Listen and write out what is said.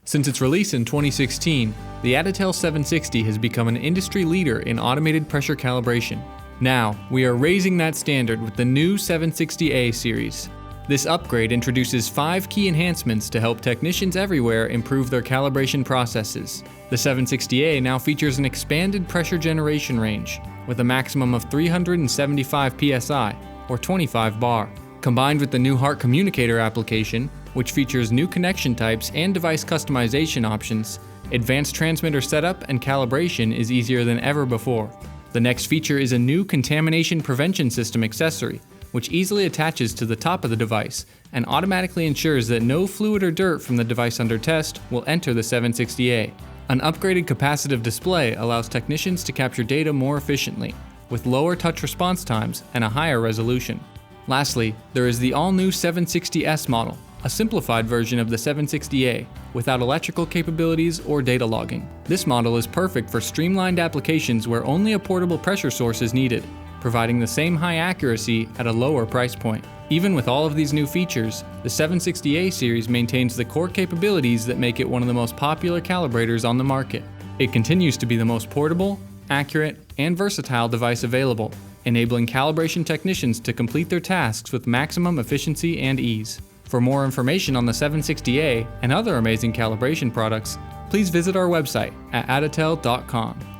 Since its release in 2016, the Additel 760 has become an industry leader in automated pressure calibration. Now, we are raising that standard with the new 760A series. This upgrade introduces 5 key enhancements to help technicians everywhere improve their calibration processes. The 760A now features an expanded pressure generation range, with a maximum of 375 psi, or 25 bar. Combined with the new HART Communicator application, which features new connection types and device customization options, advanced transmitter setup and calibration is easier than ever before. The next feature is a new contamination prevention system accessory, which easily attaches to the top of the device and automatically ensures that no fluid or dirt from the device under test will enter the 760A. An upgraded capacitive display allows technicians to capture data more efficiently, with lower touch response times and a higher resolution. Lastly, there is the all-new 760S model, a simplified version of the 760A without electrical capabilities or data logging. This model is perfect for streamlined applications where only a portable pressure source is needed, providing the same high accuracy at a lower price point. Even with all of these new features, the 760A series maintains the core capabilities that make it one of the most popular calibrators on the market. It continues to be the most portable, accurate, and versatile device available, enabling calibration technicians to complete their tasks with maximum efficiency and ease. For more information on the 760A and other amazing calibration products, please visit our website at additel.com.